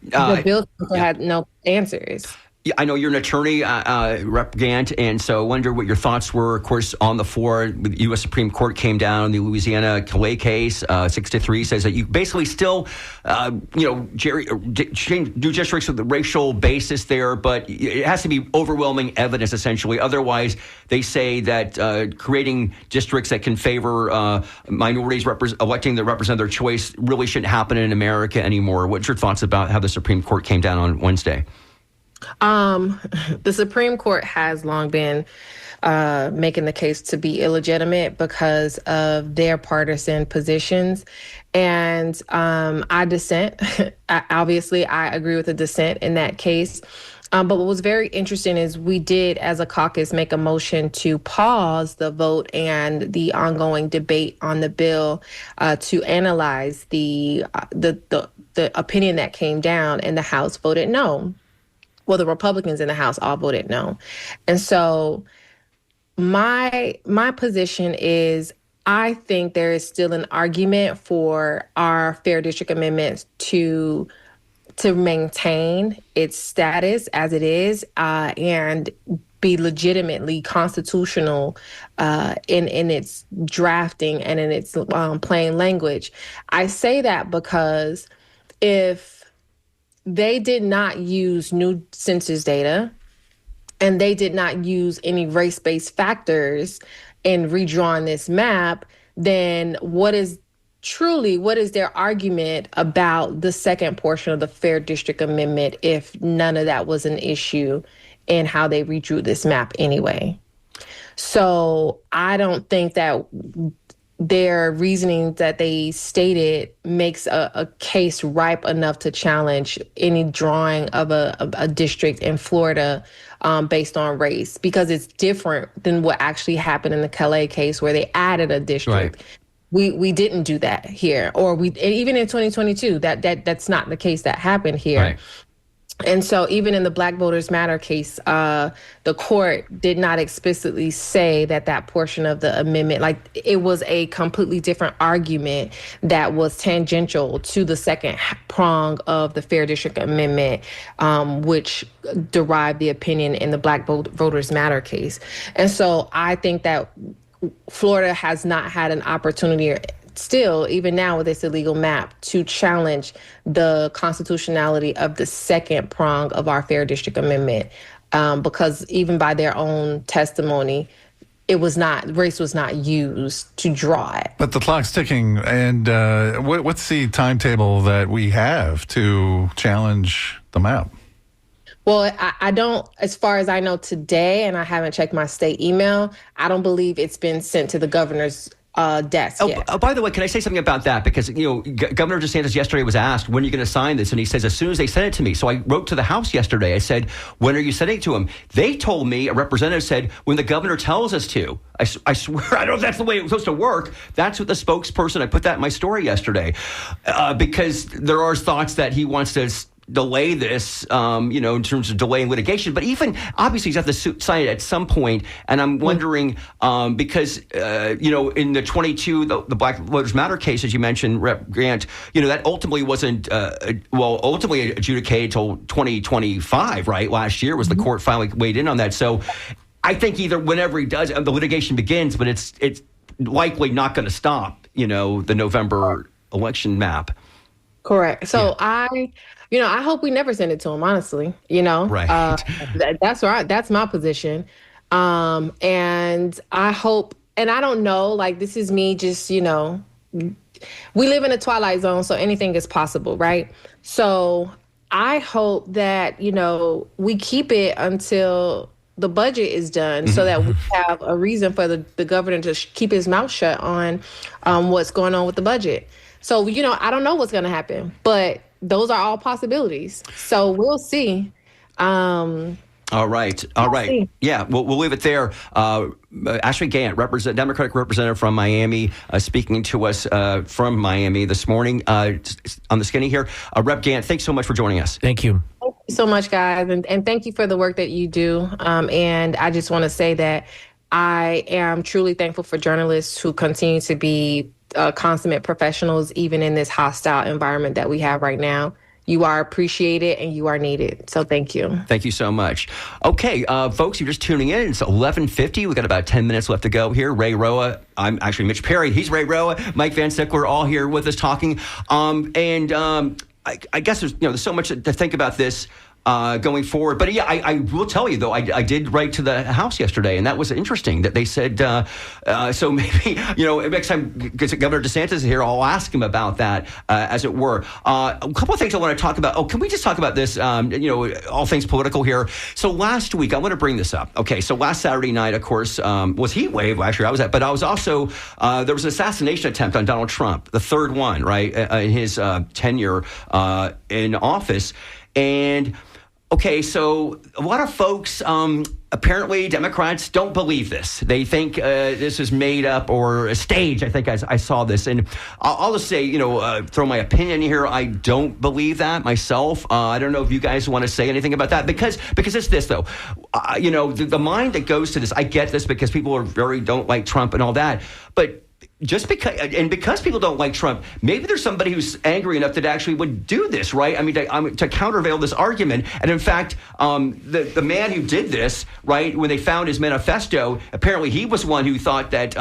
The bill had no answers. Yeah, I know you're an attorney, Rep. Gant, and so I wonder what your thoughts were. Of course, on the floor, the U.S. Supreme Court came down the Louisiana Calais case, 6-3, says that you basically still, do districts with the racial basis there, but it has to be overwhelming evidence, essentially. Otherwise, they say that creating districts that can favor minorities electing to represent their choice really shouldn't happen in America anymore. What's your thoughts about how the Supreme Court came down on Wednesday? The Supreme Court has long been making the case to be illegitimate because of their partisan positions. And I dissent. Obviously, I agree with the dissent in that case. But what was very interesting is we did, as a caucus, make a motion to pause the vote and the ongoing debate on the bill to analyze the opinion that came down, and the House voted no. Well, the Republicans in the House all voted no. And so my position is, I think there is still an argument for our Fair District Amendments to maintain its status as it is and be legitimately constitutional in its drafting and in its plain language. I say that because if they did not use new census data, and they did not use any race-based factors in redrawing this map, then what is their argument about the second portion of the Fair District Amendment if none of that was an issue in how they redrew this map anyway? So I don't think that their reasoning that they stated makes a case ripe enough to challenge any drawing of a district in Florida based on race, because it's different than what actually happened in the Calais case where they added a district. Right. We didn't do that here, or even in 2022, that's not the case that happened here. Right. And so even in the Black Voters Matter case, the court did not explicitly say that portion of the amendment, like it was a completely different argument that was tangential to the second prong of the Fair District Amendment, which derived the opinion in the Black Voters Matter case. And so I think that Florida has not had an opportunity still, even now with this illegal map, to challenge the constitutionality of the second prong of our Fair District Amendment, because even by their own testimony, race was not used to draw it. But the clock's ticking, and what's the timetable that we have to challenge the map? Well, I don't, as far as I know today, and I haven't checked my state email, I don't believe it's been sent to the governor's desk. By the way, can I say something about that? Because, Governor DeSantis yesterday was asked, when are you going to sign this? And he says, as soon as they send it to me. So I wrote to the House yesterday. I said, when are you sending it to him? They told me, a representative said, when the governor tells us to. I swear, I don't know if that's the way it was supposed to work. That's what the spokesperson, I put that in my story yesterday, because there are thoughts that he wants to delay this, in terms of delaying litigation. But even, obviously, he's have to sign it at some point. And I'm wondering, because, in the 22, the Black Voters Matter case, as you mentioned, Rep. Grant, that ultimately wasn't, ultimately adjudicated until 2025, right? Last year was the court finally weighed in on that. So I think either whenever he does, the litigation begins, but it's likely not going to stop, the November election map. Correct. So yeah. I hope we never send it to him, honestly, Right. That's right. That's my position. And I hope, and I don't know, like, this is me just, we live in a twilight zone, so anything is possible, right? So I hope that, we keep it until the budget is done, so that we have a reason for the governor to keep his mouth shut on what's going on with the budget. So, I don't know what's going to happen, but those are all possibilities. So we'll see. All right. See. Yeah, we'll leave it there. Ashley Gant, Democratic representative from Miami, speaking to us from Miami this morning on the Skinny here. Rep. Gant, thanks so much for joining us. Thank you. Thank you so much, guys. And thank you for the work that you do. And I just want to say that I am truly thankful for journalists who continue to be consummate professionals, even in this hostile environment that we have right now. You are appreciated and you are needed. So thank you. Thank you so much. Okay, folks, you're just tuning in. It's 11:50. We've got about 10 minutes left to go here. Ray Roa, I'm actually Mitch Perry. He's Ray Roa. Mike Van Sickler, all here with us talking. I guess there's so much to think about this going forward. But yeah, I will tell you, though, I did write to the House yesterday, and that was interesting that they said, so maybe, next time Governor DeSantis is here, I'll ask him about that, as it were. A couple of things I want to talk about. Oh, can we just talk about this, all things political here? So last week, I want to bring this up. Okay, so last Saturday night, of course, was Heat Wave. Actually, I was at, but I was also, there was an assassination attempt on Donald Trump, the third one, right, in his tenure in office. And okay, so a lot of folks, apparently Democrats don't believe this. They think this is made up or a stage. I think I saw this. And I'll just say, throw my opinion here. I don't believe that myself. I don't know if you guys want to say anything about that. Because it's this, though. The mind that goes to this, I get this because people don't like Trump and all that. But because people don't like Trump, maybe there's somebody who's angry enough that actually would do this, right? I mean, to countervail this argument. And in fact, the man who did this, right, when they found his manifesto, apparently he was one who thought that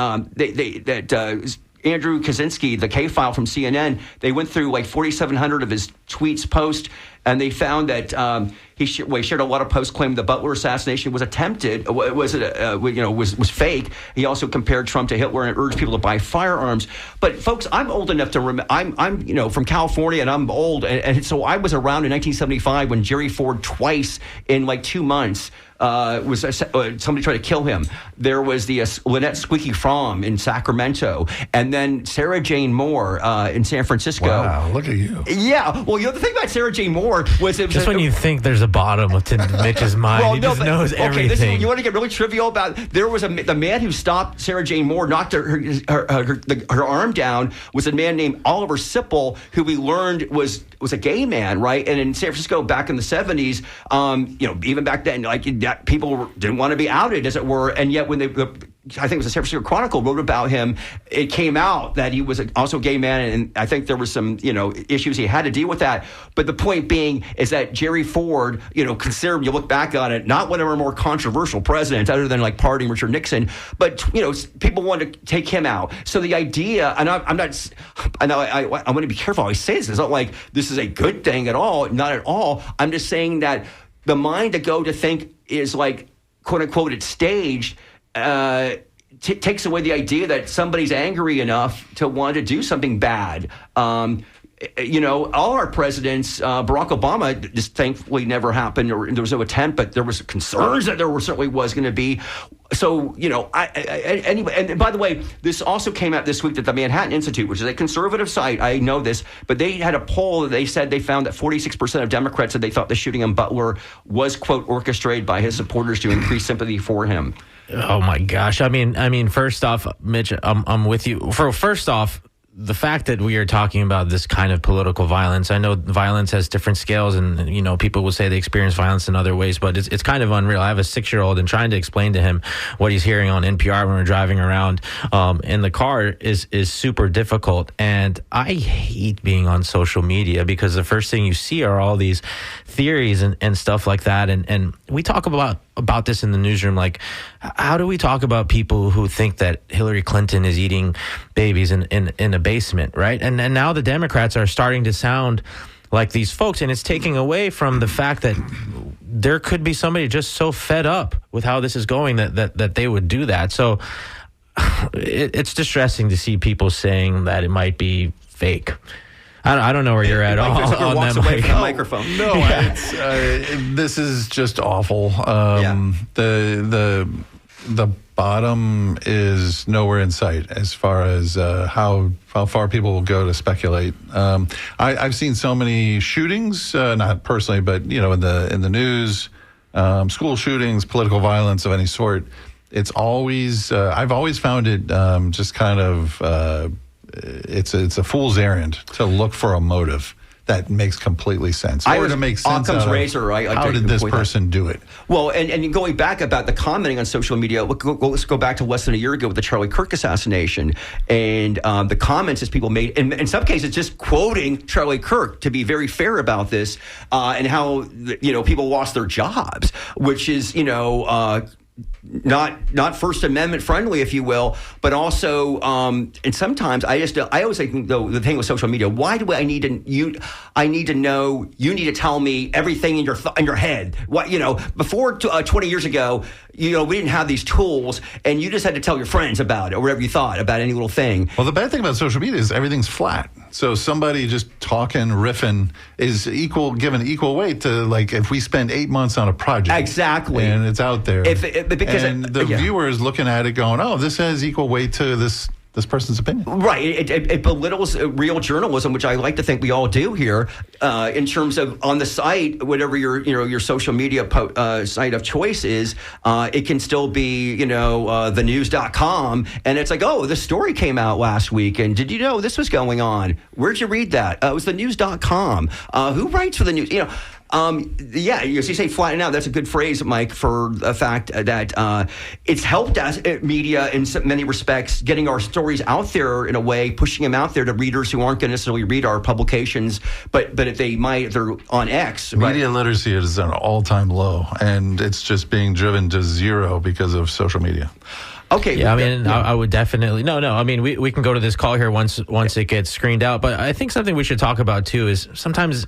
Andrew Kaczynski, the K-File from CNN, they went through like 4,700 of his tweets, posts, and they found that he shared a lot of posts claiming the Butler assassination was attempted, was fake. He also compared Trump to Hitler and urged people to buy firearms. But folks, I'm old enough to remember. I'm from California, and I'm old, and so I was around in 1975 when Jerry Ford twice in like 2 months. Somebody tried to kill him. There was the Lynette Squeaky Fromm in Sacramento, and then Sarah Jane Moore in San Francisco. Wow, look at you. Yeah, well, the thing about Sarah Jane Moore was just when you think there's a bottom to Mitch's mind, he knows everything. You want to get really trivial about? There was the man who stopped Sarah Jane Moore, knocked her arm down, was a man named Oliver Sipple, who we learned was a gay man, right? And in San Francisco back in the 70s, even back then, like that, people didn't want to be outed, as it were, and yet when I think it was the San Francisco Chronicle wrote about him, it came out that he was also a gay man, and I think there were some, issues he had to deal with that. But the point being is that Jerry Ford, considered, you look back on it, not one of our more controversial presidents, other than like pardoning Richard Nixon, but people wanted to take him out. So the idea, and I want to be careful how I say this. It's not like this is a good thing at all, not at all. I'm just saying that the mind to go to think is like, quote unquote, it's staged. Takes away the idea that somebody's angry enough to want to do something bad. All our presidents, Barack Obama, just thankfully never happened, or there was no attempt, but there was concerns that there certainly was going to be. So, anyway, and by the way, this also came out this week that the Manhattan Institute, which is a conservative site, I know this, but they had a poll that they said they found that 46% of Democrats said they thought the shooting in Butler was, quote, orchestrated by his supporters to increase sympathy for him. Oh my gosh. I mean, first off, Mitch, I'm with you. First off, the fact that we are talking about this kind of political violence, I know violence has different scales, and people will say they experience violence in other ways, but it's kind of unreal. I have a 6-year-old, and trying to explain to him what he's hearing on NPR when we're driving around in the car is super difficult. And I hate being on social media because the first thing you see are all these theories and stuff like that. And we talk about this in the newsroom. Like, how do we talk about people who think that Hillary Clinton is eating babies in a basement, right? And now the Democrats are starting to sound like these folks, and it's taking away from the fact that there could be somebody just so fed up with how this is going that they would do that. So it's distressing to see people saying that it might be fake. I don't know where you're at on walks that away from the microphone. No, this is just awful. The bottom is nowhere in sight as far as how far people will go to speculate. I've seen so many shootings, not personally, but in the news, school shootings, political violence of any sort. It's always I've always found it just kind of. It's a fool's errand to look for a motive. that makes completely sense. Or to make sense Occam's out of razor. how did this person do it? Well, and going back about the commenting on social media, let's go back to less than a year ago with the Charlie Kirk assassination, and the comments as people made, and in some cases just quoting Charlie Kirk, to be very fair about this, and how people lost their jobs, which is not First Amendment friendly, if you will, but also, and sometimes I always think though the thing with social media, why do I need to I need to know, you need to tell me everything in your head. What before 20 years ago, we didn't have these tools, and you just had to tell your friends about it or whatever you thought about any little thing. Well, the bad thing about social media is everything's flat. So somebody just talking, riffing is given equal weight to, like, if we spend 8 months on a project. Exactly. And it's out there. Because the viewer is looking at it going, oh, this has equal weight to this person's opinion. Right. It belittles real journalism, which I like to think we all do here, in terms of on the site, whatever your social media site of choice is, it can still be, thenews.com. And it's like, oh, this story came out last week. And did you know this was going on? Where'd you read that? It was thenews.com. Who writes for the news? You say flatten out. That's a good phrase, Mike, for the fact that it's helped us, media, in many respects, getting our stories out there in a way, pushing them out there to readers who aren't going to necessarily read our publications, but if they might, they're on X. Media literacy is at an all-time low, and it's just being driven to zero because of social media. Okay. Yeah, I would definitely no. I mean, we can go to this call here once it gets screened out. But I think something we should talk about too is sometimes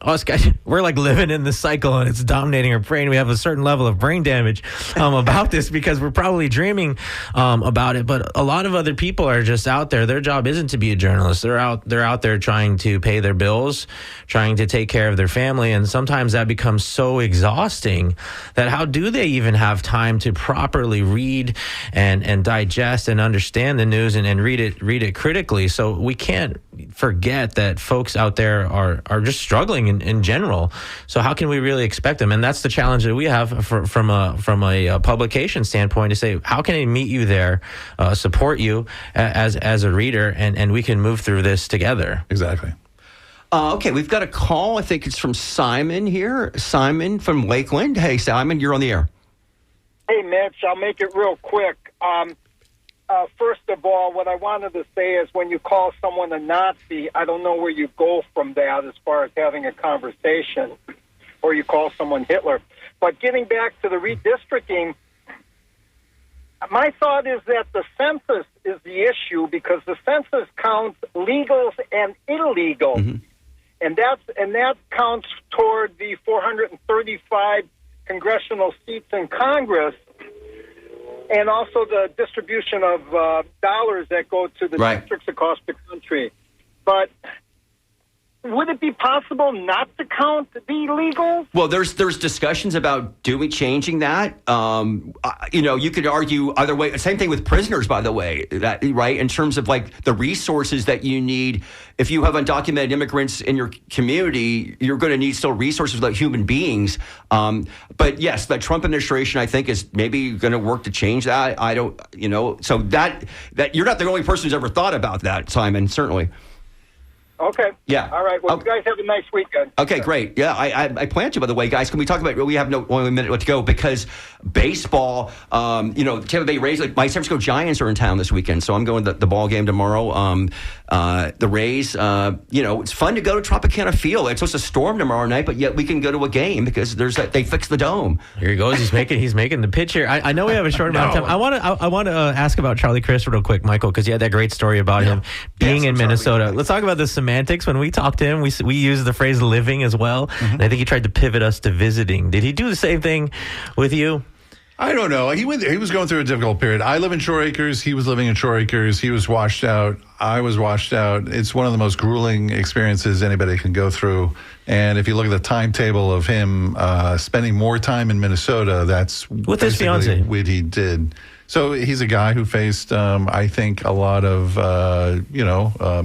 us guys, we're like living in this cycle and it's dominating our brain. We have a certain level of brain damage about this because we're probably dreaming about it. But a lot of other people are just out there. Their job isn't to be a journalist. They're out there trying to pay their bills, trying to take care of their family, and sometimes that becomes so exhausting that how do they even have time to properly read and digest and understand the news and read it critically? So we can't forget that folks out there are just struggling in general. So how can we really expect them? And that's the challenge that we have from a publication standpoint, to say, how can I meet you there, support you as a reader, and we can move through this together. Exactly. Okay, we've got a call. I think it's from Simon here. Simon from Lakeland. Hey, Simon, you're on the air. Hey, Mitch, I'll make it real quick. First of all, what I wanted to say is when you call someone a Nazi, I don't know where you go from that as far as having a conversation, or you call someone Hitler. But getting back to the redistricting, my thought is that the census is the issue, because the census counts legals and illegals. Mm-hmm. And that counts toward the 435 congressional seats in Congress, and also the distribution of dollars that go to the districts across the country. But would it be possible not to count the illegals? Well, there's discussions about changing that. You could argue either way. Same thing with prisoners, by the way, right? In terms of like the resources that you need. If you have undocumented immigrants in your community, you're going to need still resources like human beings. But yes, the Trump administration, I think, is maybe going to work to change that. I don't, so that you're not the only person who's ever thought about that, Simon, certainly. Okay. Yeah. All right. Well, you guys have a nice weekend. Okay, great. Yeah, I plan to, by the way, guys. Can we talk about, we have only a minute to go, because baseball, Tampa Bay Rays, my San Francisco Giants are in town this weekend, so I'm going to the ball game tomorrow. The Rays, it's fun to go to Tropicana Field. It's supposed to storm tomorrow night, but yet we can go to a game because they fixed the dome. Here he goes. He's making the pitch here. I know we have a short amount of time. I want to ask about Charlie Crist real quick, Michael, because you had that great story about him being in Minnesota. Let's talk about the semantics. When we talked to him, we used the phrase living as well. Mm-hmm. And I think he tried to pivot us to visiting. Did he do the same thing with you? I don't know. He was going through a difficult period. I live in Shore Acres. He was living in Shore Acres. He was washed out. I was washed out. It's one of the most grueling experiences anybody can go through. And if you look at the timetable of him spending more time in Minnesota, that's with his fiance, what he did. So he's a guy who faced, I think, a lot of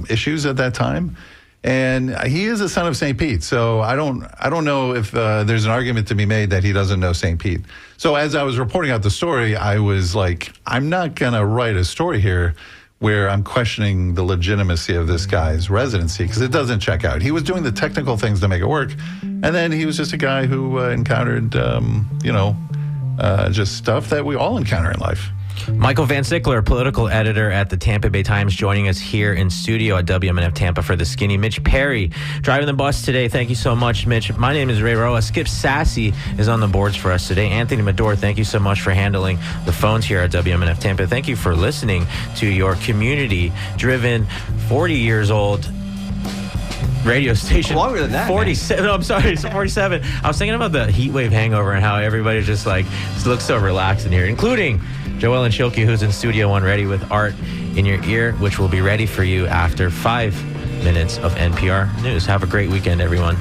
issues at that time. And he is a son of St. Pete, so I don't know if there's an argument to be made that he doesn't know St. Pete. So as I was reporting out the story, I was like, I'm not going to write a story here where I'm questioning the legitimacy of this guy's residency because it doesn't check out. He was doing the technical things to make it work, and then he was just a guy who encountered, just stuff that we all encounter in life. Michael Van Sickler, political editor at the Tampa Bay Times, joining us here in studio at WMNF Tampa for The Skinny. Mitch Perry, driving the bus today. Thank you so much, Mitch. My name is Ray Roa. Skip Sassy is on the boards for us today. Anthony Medor, thank you so much for handling the phones here at WMNF Tampa. Thank you for listening to your community-driven, 40 years old radio station. Longer than that. 47. No, I'm sorry, it's 47. I was thinking about the heat wave hangover and how everybody just looks so relaxed in here, including Joellen Schilke, who's in Studio One ready with Art in Your Ear, which will be ready for you after 5 minutes of NPR News. Have a great weekend, everyone.